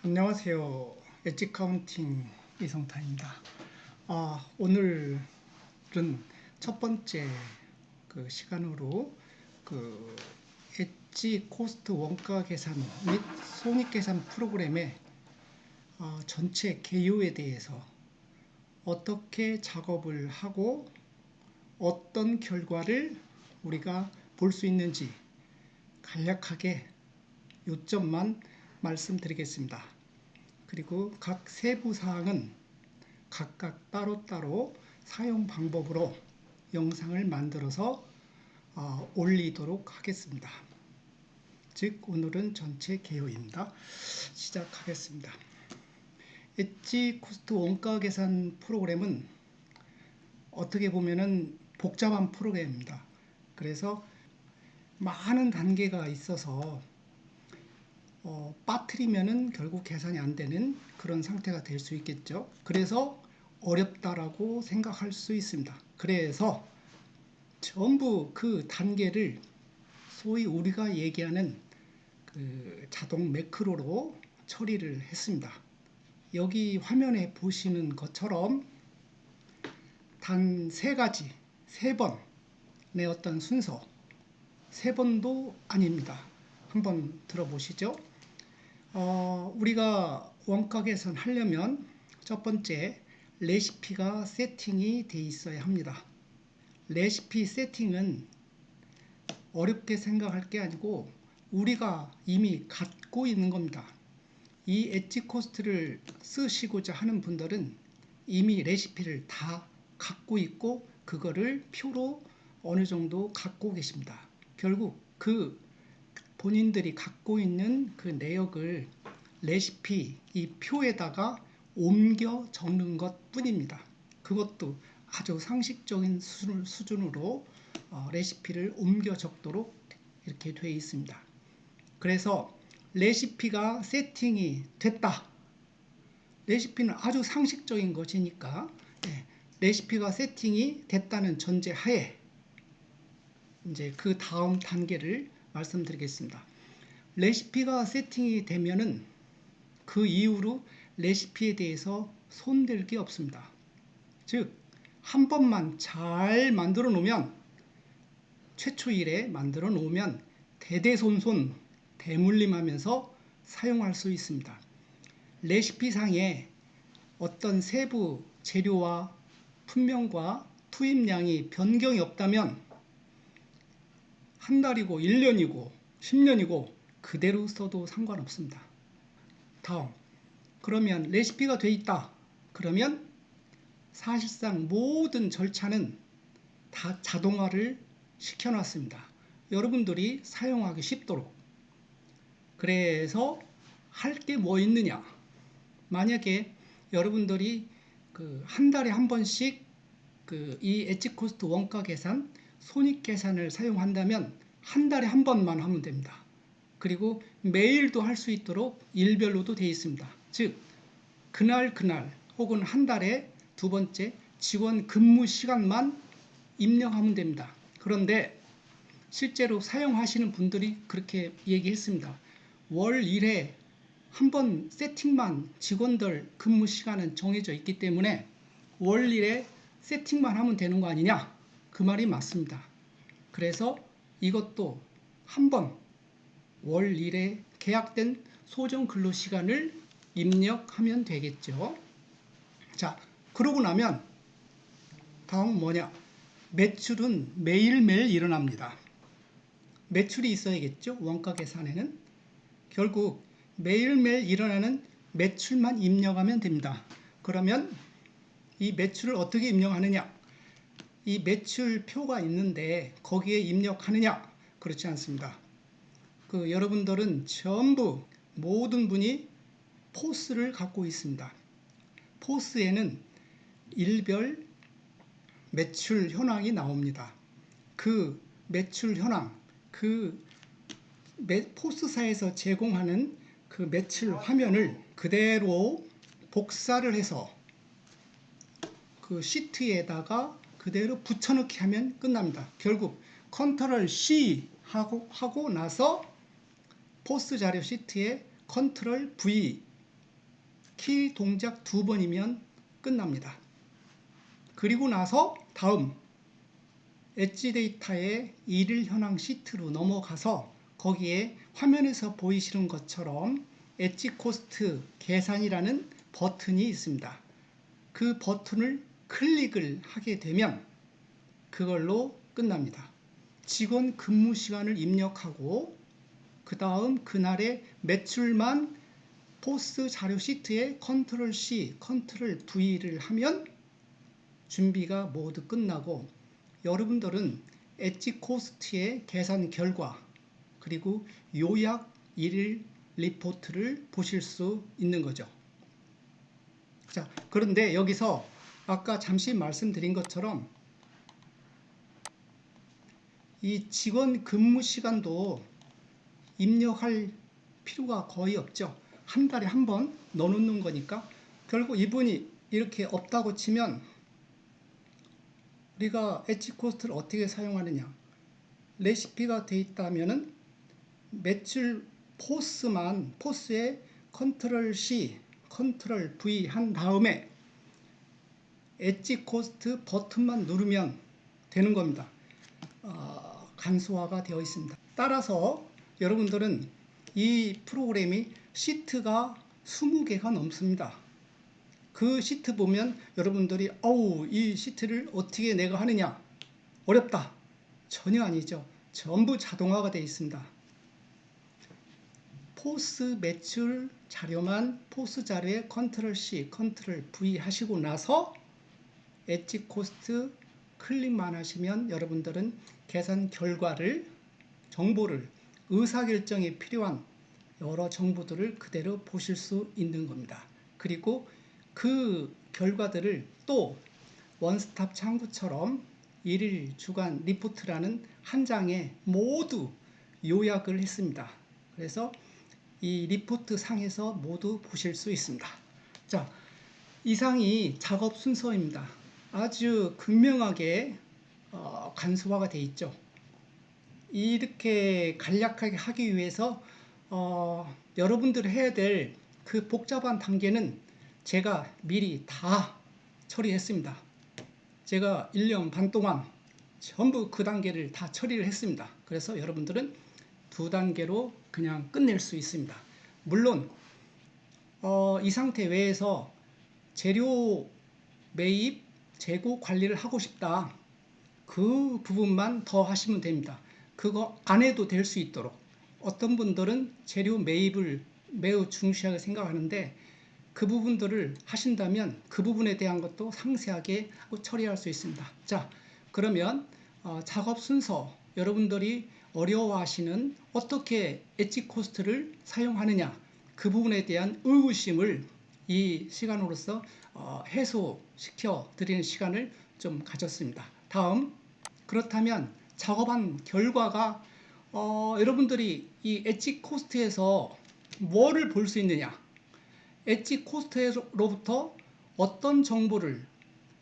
안녕하세요. 엣지 카운팅 이성타입니다. 오늘은 첫 번째 시간으로 그 엣지 코스트 원가 계산 및 손익 계산 프로그램의 전체 개요에 대해서 어떻게 작업을 하고 어떤 결과를 우리가 볼 수 있는지 간략하게 요점만 말씀드리겠습니다. 그리고 각 세부 사항은 각각 따로따로 사용 방법으로 영상을 만들어서 올리도록 하겠습니다. 즉 오늘은 전체 개요입니다. 시작하겠습니다. 엣지 코스트 원가 계산 프로그램은 어떻게 보면은 복잡한 프로그램입니다. 그래서 많은 단계가 있어서 빠뜨리면은 결국 계산이 안 되는 그런 상태가 될 수 있겠죠. 그래서 어렵다라고 생각할 수 있습니다. 그래서 전부 그 단계를 소위 우리가 얘기하는 자동 매크로로 처리를 했습니다. 여기 화면에 보시는 것처럼 단 세 가지, 세 번의 어떤 순서, 세 번도 아닙니다. 한번 들어보시죠. 우리가 원가 계산 하려면 첫 번째 레시피가 세팅이 돼 있어야 합니다. 레시피 세팅은 어렵게 생각할 게 아니고 우리가 이미 갖고 있는 겁니다. 이 엣지 코스트를 쓰시고자 하는 분들은 이미 레시피를 다 갖고 있고 그거를 표로 어느 정도 갖고 계십니다. 결국 그 본인들이 갖고 있는 그 내역을 레시피 이 표에다가 옮겨 적는 것 뿐입니다. 그것도 아주 상식적인 수준으로 레시피를 옮겨 적도록 이렇게 되어 있습니다. 그래서 레시피가 세팅이 됐다. 레시피는 아주 상식적인 것이니까 레시피가 세팅이 됐다는 전제 하에 이제 그 다음 단계를 말씀드리겠습니다. 레시피가 세팅이 되면은 그 이후로 레시피에 대해서 손댈 게 없습니다. 즉, 한 번만 잘 만들어 놓으면 최초 일에 만들어 놓으면 대대손손 대물림하면서 사용할 수 있습니다. 레시피상에 어떤 세부 재료와 품명과 투입량이 변경이 없다면 한 달이고 1년이고 10년이고 그대로 써도 상관없습니다. 다음, 그러면 레시피가 돼 있다. 그러면 사실상 모든 절차는 다 자동화를 시켜놨습니다. 여러분들이 사용하기 쉽도록. 그래서 할 게 뭐 있느냐. 만약에 여러분들이 한 달에 한 번씩 이 엣지 코스트 원가 계산, 손익 계산을 사용한다면 한 달에 한 번만 하면 됩니다. 그리고 매일도 할 수 있도록 일별로도 되어 있습니다. 즉 그날 혹은 한 달에 두 번째 직원 근무 시간만 입력하면 됩니다. 그런데 실제로 사용하시는 분들이 그렇게 얘기했습니다. 월 1회 한 번 세팅만 직원들 근무 시간은 정해져 있기 때문에 월 1회 세팅만 하면 되는 거 아니냐? 그 말이 맞습니다. 그래서 이것도 한 번 월 1회 계약된 소정 근로 시간을 입력하면 되겠죠. 자, 그러고 나면 다음 뭐냐? 매출은 매일매일 일어납니다. 매출이 있어야겠죠? 원가 계산에는. 결국 매일매일 일어나는 매출만 입력하면 됩니다. 그러면 이 매출을 어떻게 입력하느냐? 이 매출표가 있는데 거기에 입력하느냐? 그렇지 않습니다. 여러분들은 전부 모든 분이 포스를 갖고 있습니다. 포스에는 일별 매출 현황이 나옵니다. 그 매출 현황, 포스사에서 제공하는 그 매출 화면을 그대로 복사를 해서 그 시트에다가 그대로 붙여넣기 하면 끝납니다. 결국 컨트롤 C 하고 나서 포스 자료 시트에 컨트롤 V 킬 동작 2번이면 끝납니다. 그리고 나서 다음 엣지 데이터의 일일 현황 시트로 넘어가서 거기에 화면에서 보이시는 것처럼 엣지 코스트 계산이라는 버튼이 있습니다. 그 버튼을 클릭을 하게 되면 그걸로 끝납니다. 직원 근무 시간을 입력하고 그 다음 그날의 매출만 포스 자료 시트에 컨트롤 C, 컨트롤 V를 하면 준비가 모두 끝나고 여러분들은 엣지 코스트의 계산 결과 그리고 요약 일일 리포트를 보실 수 있는 거죠. 자, 그런데 여기서 아까 잠시 말씀드린 것처럼 이 직원 근무 시간도 입력할 필요가 거의 없죠. 한 달에 한 번 넣어놓는 거니까 결국 이분이 이렇게 없다고 치면 우리가 엣지 코스트를 어떻게 사용하느냐, 레시피가 되어 있다면은 매출 포스만 포스에 컨트롤 C, 컨트롤 V 한 다음에 엣지 코스트 버튼만 누르면 되는 겁니다. 간소화가 되어 있습니다. 따라서 여러분들은 이 프로그램이 시트가 20개가 넘습니다. 그 시트 보면 여러분들이 이 시트를 어떻게 내가 하느냐 어렵다. 전혀 아니죠. 전부 자동화가 되어 있습니다. 포스 매출 자료만 포스 자료에 컨트롤 C, 컨트롤 V 하시고 나서 엣지 코스트 클릭만 하시면 여러분들은 계산 결과를 정보를 의사결정에 필요한 여러 정보들을 그대로 보실 수 있는 겁니다. 그리고 그 결과들을 또 원스톱 창구처럼 일일 주간 리포트라는 한 장에 모두 요약을 했습니다. 그래서 이 리포트 상에서 모두 보실 수 있습니다. 자, 이상이 작업 순서입니다. 아주 극명하게 간소화가 되어 있죠. 이렇게 간략하게 하기 위해서 여러분들이 해야 될 그 복잡한 단계는 제가 미리 다 처리했습니다. 제가 1년 반 동안 전부 그 단계를 다 처리를 했습니다. 그래서 여러분들은 2단계로 그냥 끝낼 수 있습니다. 물론 이 상태 외에서 재료 매입, 재고 관리를 하고 싶다. 그 부분만 더 하시면 됩니다. 그거 안 해도 될 수 있도록 어떤 분들은 재료 매입을 매우 중시하게 생각하는데 그 부분들을 하신다면 그 부분에 대한 것도 상세하게 처리할 수 있습니다. 자, 그러면 작업 순서 여러분들이 어려워하시는 어떻게 엣지 코스트를 사용하느냐 그 부분에 대한 의구심을 이 시간으로서 해소시켜 드리는 시간을 좀 가졌습니다. 다음, 그렇다면 작업한 결과가 여러분들이 이 엣지 코스트에서 뭐를 볼 수 있느냐, 엣지 코스트로부터 어떤 정보를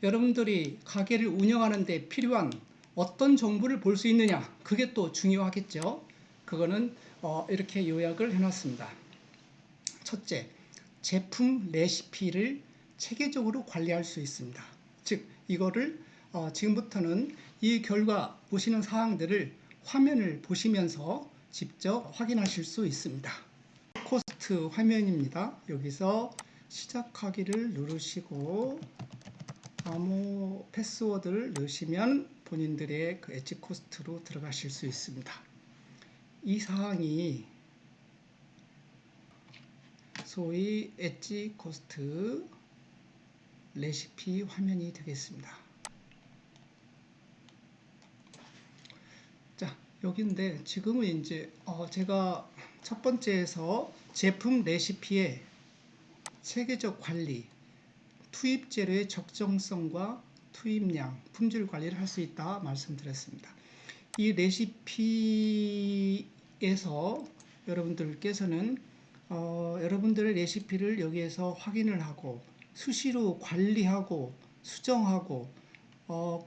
여러분들이 가게를 운영하는 데 필요한 어떤 정보를 볼 수 있느냐, 그게 또 중요하겠죠. 그거는 이렇게 요약을 해놨습니다. 첫째, 제품 레시피를 체계적으로 관리할 수 있습니다. 즉 이거를 지금부터는 이 결과 보시는 사항들을 화면을 보시면서 직접 확인하실 수 있습니다. 코스트 화면입니다. 여기서 시작하기를 누르시고 암호 패스워드를 넣으시면 본인들의 그 엣지 코스트로 들어가실 수 있습니다. 이 사항이 소위 엣지 코스트 레시피 화면이 되겠습니다. 자, 여기인데 지금은 이제 제가 첫 번째에서 제품 레시피의 체계적 관리, 투입 재료의 적정성과 투입량, 품질 관리를 할 수 있다 말씀드렸습니다. 이 레시피에서 여러분들께서는 여러분들의 레시피를 여기에서 확인을 하고 수시로 관리하고 수정하고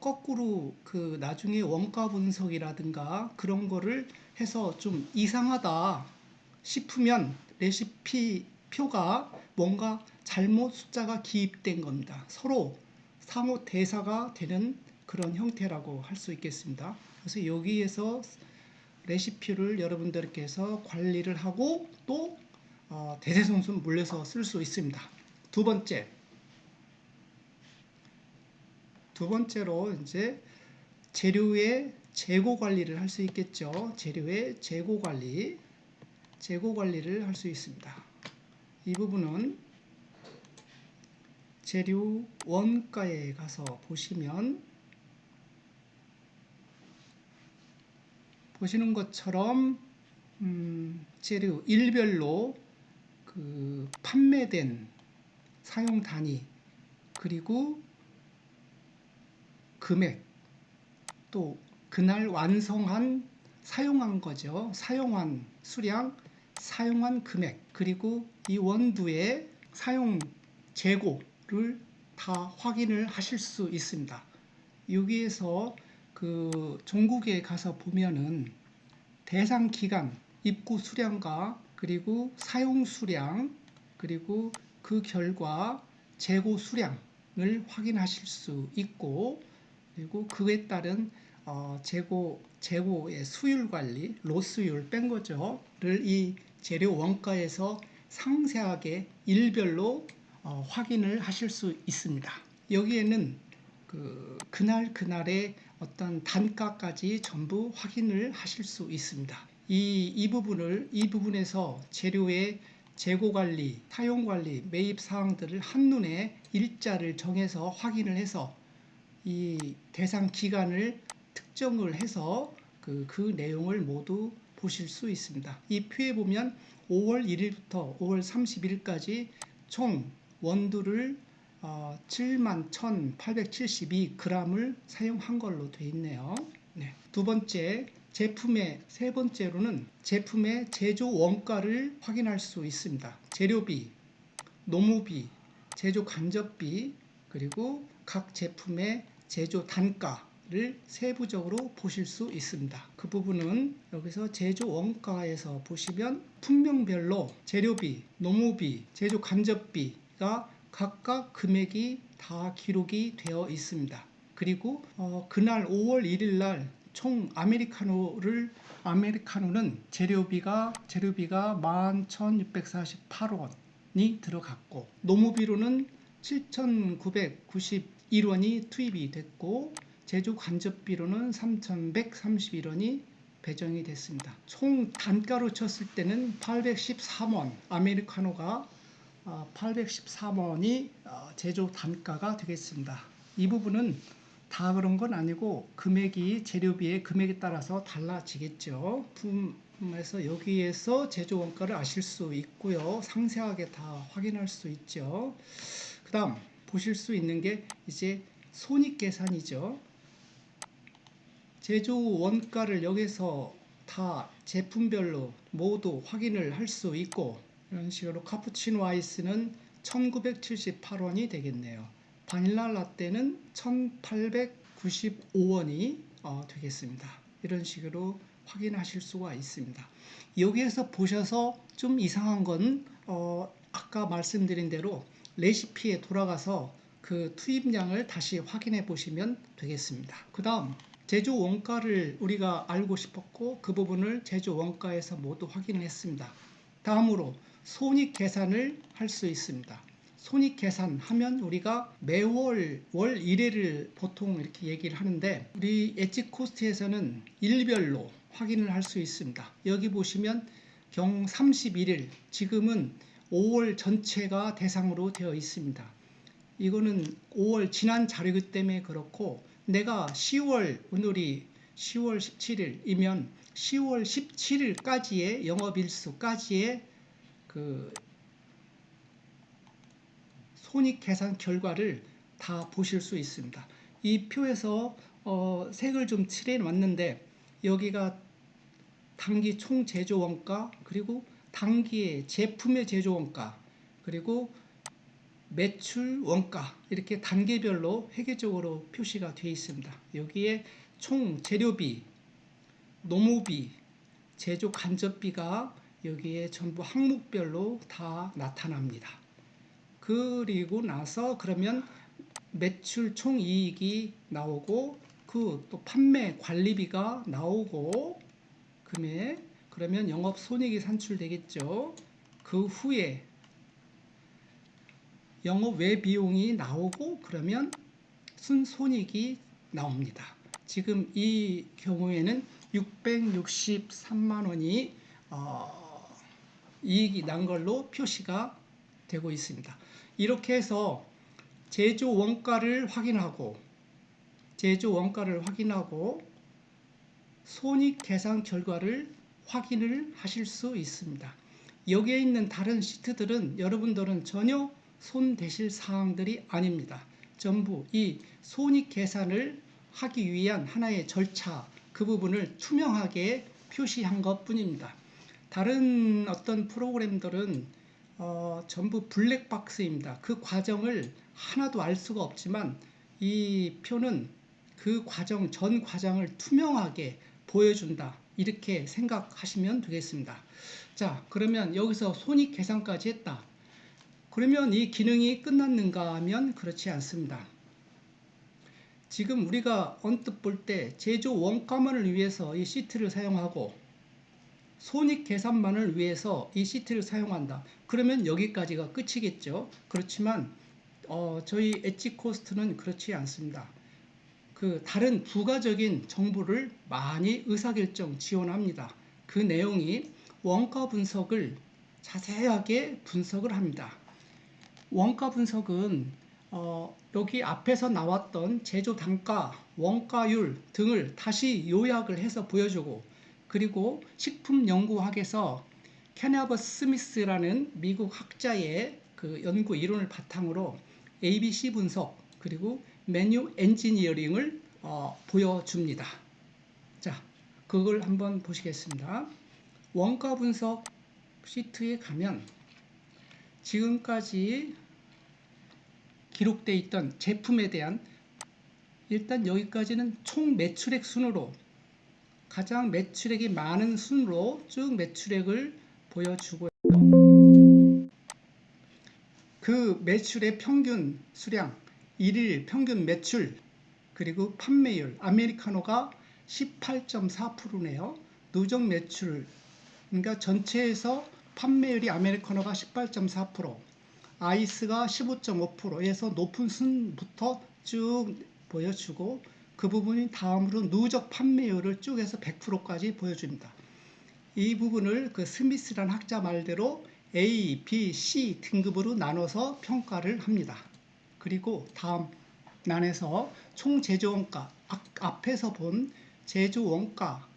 거꾸로 그 나중에 원가 분석이라든가 그런 거를 해서 좀 이상하다 싶으면 레시피 표가 뭔가 잘못 숫자가 기입된 겁니다. 서로 상호 대사가 되는 그런 형태라고 할 수 있겠습니다. 그래서 여기에서 레시피를 여러분들께서 관리를 하고 또 대대손손 물려서 쓸 수 있습니다. 두 번째로 이제 재료의 재고 관리를 할 수 있겠죠. 재료의 재고 관리를 할 수 있습니다. 이 부분은 재료 원가에 가서 보시면 보시는 것처럼 재료 일별로 그 판매된 사용 단위 그리고 금액 또 그날 완성한 사용한 거죠. 사용한 수량, 사용한 금액 그리고 이 원두의 사용 재고를 다 확인을 하실 수 있습니다. 여기에서 그 종국에 가서 보면은 대상 기간, 입고 수량과 그리고 사용 수량 그리고 그 결과 재고 수량을 확인하실 수 있고 그리고 그에 따른 재고의 수율 관리, 로스율 뺀 거죠.를 이 재료 원가에서 상세하게 일별로 확인을 하실 수 있습니다. 여기에는 그날의 어떤 단가까지 전부 확인을 하실 수 있습니다. 이 부분에서 재료의 재고 관리, 사용 관리, 매입 사항들을 한눈에 일자를 정해서 확인을 해서 이 대상 기간을 특정을 해서 그 내용을 모두 보실 수 있습니다. 이 표에 보면 5월 1일부터 5월 30일까지 총 원두를 71,872g을 사용한 걸로 되어 있네요. 네. 세 번째로는 제품의 제조 원가를 확인할 수 있습니다. 재료비, 노무비, 제조 간접비, 그리고 각 제품의 제조 단가를 세부적으로 보실 수 있습니다. 그 부분은 여기서 제조 원가에서 보시면 품명별로 재료비, 노무비, 제조 간접비가 각각 금액이 다 기록이 되어 있습니다. 그리고 그날 5월 1일 날 총 아메리카노는 재료비가 11,648원이 들어갔고 노무비로는 7,991원이 투입이 됐고 제조 간접비로는 3,131원이 배정이 됐습니다. 총 단가로 쳤을 때는 813원, 아메리카노가 813원이 제조 단가가 되겠습니다. 이 부분은 다 그런 건 아니고 금액이 재료비의 금액에 따라서 달라지겠죠. 품에서 여기에서 제조 원가를 아실 수 있고요. 상세하게 다 확인할 수 있죠. 그 다음 보실 수 있는 게 이제 손익계산이죠. 제조 원가를 여기서 다 제품별로 모두 확인을 할 수 있고 이런 식으로 카푸치노 아이스는 1978원이 되겠네요. 바닐라 라떼는 1895원이 되겠습니다. 이런 식으로 확인하실 수가 있습니다. 여기에서 보셔서 좀 이상한 건 아까 말씀드린 대로 레시피에 돌아가서 그 투입량을 다시 확인해 보시면 되겠습니다. 그 다음 제조 원가를 우리가 알고 싶었고 그 부분을 제조 원가에서 모두 확인을 했습니다. 다음으로 손익 계산을 할 수 있습니다. 손익 계산하면 우리가 매월 월 1회를 보통 이렇게 얘기를 하는데 우리 엣지 코스트에서는 일별로 확인을 할 수 있습니다. 여기 보시면 경 31일 지금은 5월 전체가 대상으로 되어 있습니다. 이거는 5월 지난 자료이기 때문에 그렇고 내가 10월 오늘이 10월 17일이면 10월 17일까지의 영업일수까지의 그 손익계산 결과를 다 보실 수 있습니다. 이 표에서 색을 좀 칠해 놨는데 여기가 단기 총 제조 원가 그리고 단기의 제품의 제조 원가 그리고 매출 원가 이렇게 단계별로 회계적으로 표시가 되어 있습니다. 여기에 총 재료비, 노무비, 제조 간접비가 여기에 전부 항목별로 다 나타납니다. 그리고 나서 그러면 매출 총이익이 나오고 그 또 판매 관리비가 나오고 금액 그러면 영업 손익이 산출되겠죠. 그 후에 영업 외 비용이 나오고 그러면 순손익이 나옵니다. 지금 이 경우에는 663만 원이 이익이 난 걸로 표시가 되고 있습니다. 이렇게 해서 제조 원가를 확인하고 손익 계산 결과를 확인을 하실 수 있습니다. 여기에 있는 다른 시트들은 여러분들은 전혀 손대실 사항들이 아닙니다. 전부 이 손익 계산을 하기 위한 하나의 절차, 그 부분을 투명하게 표시한 것 뿐입니다. 다른 어떤 프로그램들은 전부 블랙박스입니다. 그 과정을 하나도 알 수가 없지만 이 표는 그 과정, 전 과정을 투명하게 보여준다. 이렇게 생각하시면 되겠습니다. 자, 그러면 여기서 손익 계산까지 했다. 그러면 이 기능이 끝났는가 하면 그렇지 않습니다. 지금 우리가 언뜻 볼 때 제조 원가만을 위해서 이 시트를 사용하고 손익 계산만을 위해서 이 시트를 사용한다. 그러면 여기까지가 끝이겠죠. 그렇지만 저희 엣지 코스트는 그렇지 않습니다. 그 다른 부가적인 정보를 많이 의사결정 지원합니다. 그 내용이 원가 분석을 자세하게 분석을 합니다. 원가 분석은 여기 앞에서 나왔던 제조 단가, 원가율 등을 다시 요약을 해서 보여주고 그리고 식품연구학에서 케네버 스미스라는 미국 학자의 그 연구 이론을 바탕으로 ABC 분석 그리고 메뉴 엔지니어링을 보여줍니다. 자, 그걸 한번 보시겠습니다. 원가 분석 시트에 가면 지금까지 기록되어 있던 제품에 대한 일단 여기까지는 총 매출액 순으로 가장 매출액이 많은 순으로 쭉 매출액을 보여주고요. 그 매출의 평균 수량, 1일 평균 매출, 그리고 판매율, 아메리카노가 18.4%네요. 누적 매출, 그러니까 전체에서 판매율이 아메리카노가 18.4%, 아이스가 15.5%에서 높은 순부터 쭉 보여주고 그 부분이 다음으로 누적 판매율을 쭉 해서 100%까지 보여줍니다. 이 부분을 그 스미스란 학자 말대로 A, B, C 등급으로 나눠서 평가를 합니다. 그리고 다음 난에서 총 제조원가, 앞에서 본 제조원가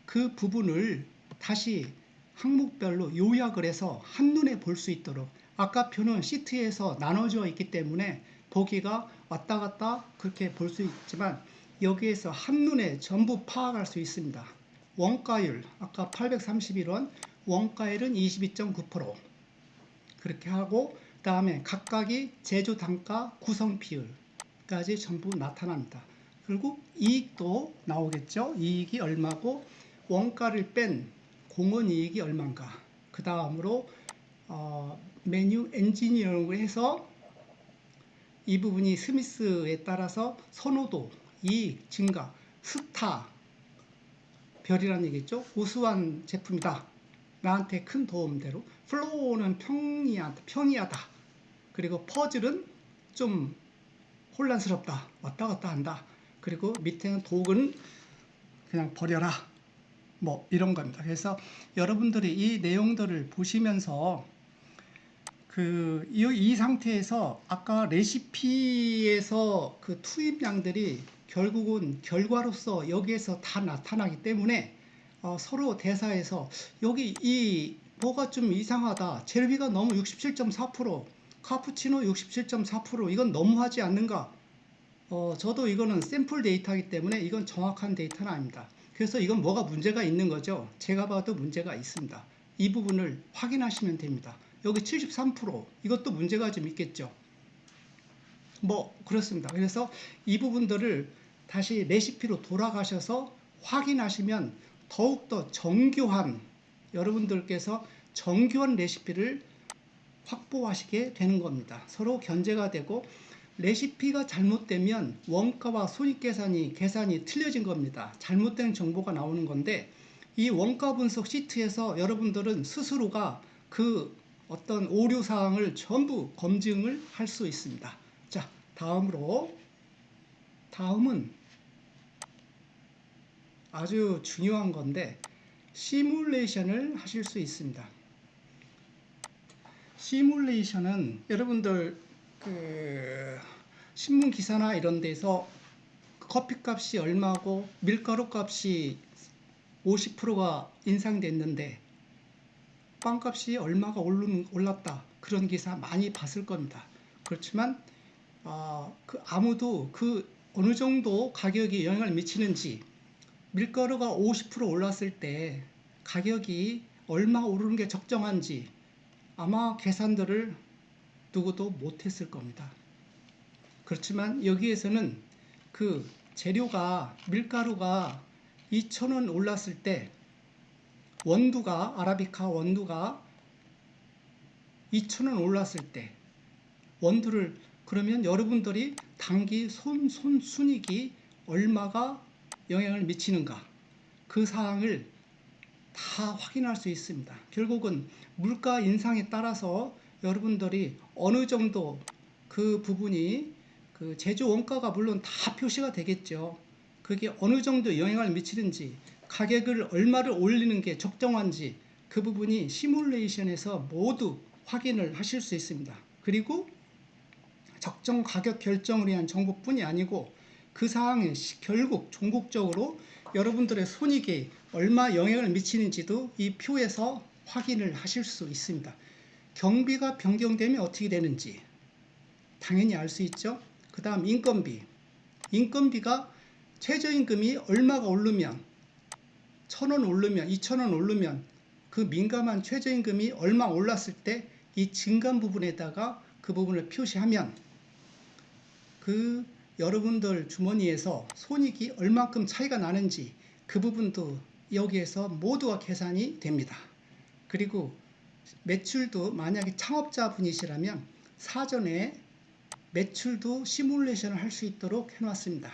그 부분을 다시 항목별로 요약을 해서 한눈에 볼 수 있도록 아까 표는 시트에서 나눠져 있기 때문에 보기가 왔다 갔다 그렇게 볼 수 있지만 여기에서 한눈에 전부 파악할 수 있습니다. 원가율 아까 831원 원가율은 22.9% 그렇게 하고 다음에 각각이 제조 단가 구성 비율까지 전부 나타납니다. 그리고 이익도 나오겠죠. 이익이 얼마고 원가를 뺀 공원 이익이 얼마인가. 그 다음으로 메뉴 엔지니어링을 해서 이 부분이 스미스에 따라서 선호도, 이익, 증가, 스타, 별이라는 얘기겠죠. 우수한 제품이다. 나한테 큰 도움대로. 플로우는 평이하다. 그리고 퍼즐은 좀 혼란스럽다. 왔다 갔다 한다. 그리고 밑에는 독은 그냥 버려라. 뭐 이런 겁니다. 그래서 여러분들이 이 내용들을 보시면서 이 상태에서 아까 레시피에서 그 투입량들이 결국은 결과로서 여기에서 다 나타나기 때문에 서로 대사에서 여기 이 뭐가 좀 이상하다. 재료비가 너무 67.4%, 카푸치노 67.4%, 이건 너무하지 않는가? 저도 이거는 샘플 데이터이기 때문에 이건 정확한 데이터는 아닙니다. 그래서 이건 뭐가 문제가 있는 거죠. 제가 봐도 문제가 있습니다. 이 부분을 확인하시면 됩니다. 여기 73% 이것도 문제가 좀 있겠죠. 뭐 그렇습니다. 그래서 이 부분들을 다시 레시피로 돌아가셔서 확인하시면 더욱더 정교한 여러분들께서 정교한 레시피를 확보하시게 되는 겁니다. 서로 견제가 되고 레시피가 잘못되면 원가와 손익계산이 계산이 틀려진 겁니다. 잘못된 정보가 나오는 건데 이 원가 분석 시트에서 여러분들은 스스로가 그 어떤 오류 사항을 전부 검증을 할 수 있습니다. 자, 다음은 아주 중요한 건데 시뮬레이션을 하실 수 있습니다. 시뮬레이션은 여러분들 그 신문 기사나 이런 데서 커피값이 얼마고 밀가루 값이 50%가 인상됐는데 빵값이 얼마가 올랐다 그런 기사 많이 봤을 겁니다. 그렇지만 아무도 그 어느 정도 가격이 영향을 미치는지 밀가루가 50% 올랐을 때 가격이 얼마 오르는 게 적정한지 아마 계산들을 누구도 못했을 겁니다. 그렇지만 여기에서는 그 재료가 밀가루가 2,000원 올랐을 때 원두가 아라비카 원두가 2,000원 올랐을 때 원두를 그러면 여러분들이 단기 순이익이 얼마가 영향을 미치는가 그 사항을 다 확인할 수 있습니다. 결국은 물가 인상에 따라서 여러분들이 어느 정도 그 부분이 그 제조 원가가 물론 다 표시가 되겠죠. 그게 어느 정도 영향을 미치는지 가격을 얼마를 올리는 게 적정한지 그 부분이 시뮬레이션에서 모두 확인을 하실 수 있습니다. 그리고 적정 가격 결정을 위한 정보뿐이 아니고 그 사항이 결국 종국적으로 여러분들의 손익에 얼마 영향을 미치는지도 이 표에서 확인을 하실 수 있습니다. 경비가 변경되면 어떻게 되는지 당연히 알 수 있죠. 그 다음 인건비가 최저임금이 얼마가 오르면 1,000원 오르면 2,000원 오르면 그 민감한 최저임금이 얼마 올랐을 때 이 증감 부분에다가 그 부분을 표시하면 그 여러분들 주머니에서 손익이 얼만큼 차이가 나는지 그 부분도 여기에서 모두가 계산이 됩니다. 그리고 매출도 만약에 창업자분이시라면 사전에 매출도 시뮬레이션을 할 수 있도록 해놨습니다.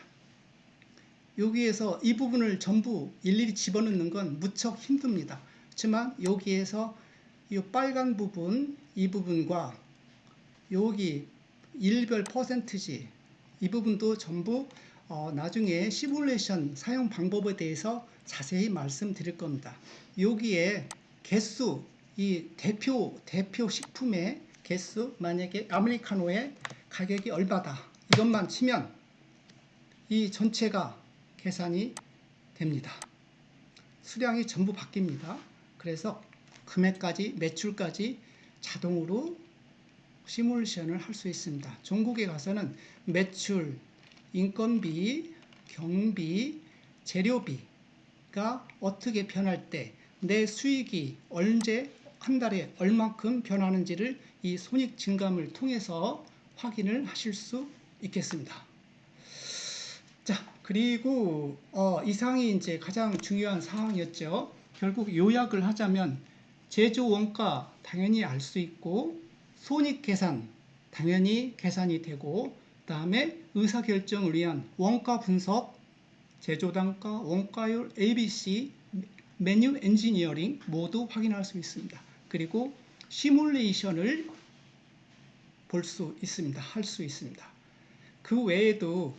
여기에서 이 부분을 전부 일일이 집어넣는 건 무척 힘듭니다. 하지만 여기에서 이 빨간 부분, 이 부분과 여기 일별 퍼센트지 이 부분도 전부 나중에 시뮬레이션 사용 방법에 대해서 자세히 말씀드릴 겁니다. 여기에 개수, 이 대표 식품의 개수, 만약에 아메리카노의 가격이 얼마다 이것만 치면 이 전체가 계산이 됩니다. 수량이 전부 바뀝니다. 그래서 금액까지 매출까지 자동으로 시뮬레이션을 할 수 있습니다. 종국에 가서는 매출, 인건비, 경비, 재료비가 어떻게 변할 때 내 수익이 언제 한 달에 얼만큼 변하는지를 이 손익 증감을 통해서 확인을 하실 수 있겠습니다. 자, 그리고 이상이 이제 가장 중요한 사항이었죠. 결국 요약을 하자면 제조 원가 당연히 알 수 있고 손익 계산 당연히 계산이 되고 그다음에 의사결정을 위한 원가 분석, 제조 단가, 원가율, ABC, 메뉴 엔지니어링 모두 확인할 수 있습니다. 그리고 시뮬레이션을 볼 수 있습니다. 할 수 있습니다. 그 외에도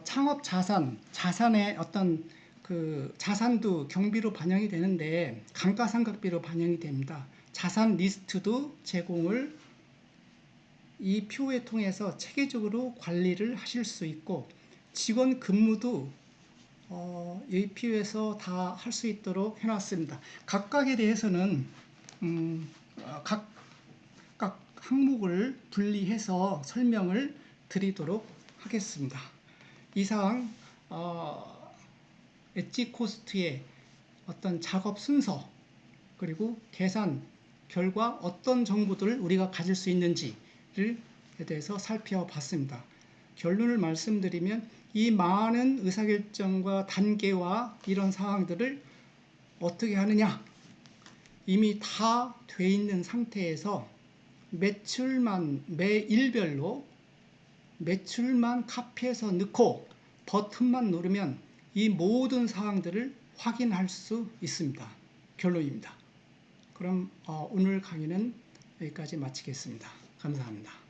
창업 자산의 어떤 그 자산도 경비로 반영이 되는데 감가상각비로 반영이 됩니다. 자산 리스트도 제공을 이 표에 통해서 체계적으로 관리를 하실 수 있고 직원 근무도 이 표에서 다 할 수 있도록 해놨습니다. 각각에 대해서는 각 항목을 분리해서 설명을 드리도록 하겠습니다. 이상 엣지 코스트의 어떤 작업 순서 그리고 계산 결과 어떤 정보들을 우리가 가질 수 있는지를 대해서 살펴봤습니다. 결론을 말씀드리면 이 많은 의사결정과 단계와 이런 사항들을 어떻게 하느냐 이미 다 돼 있는 상태에서 매출만 매일별로 매출만 카피해서 넣고 버튼만 누르면 이 모든 사항들을 확인할 수 있습니다. 결론입니다. 그럼 오늘 강의는 여기까지 마치겠습니다. 감사합니다.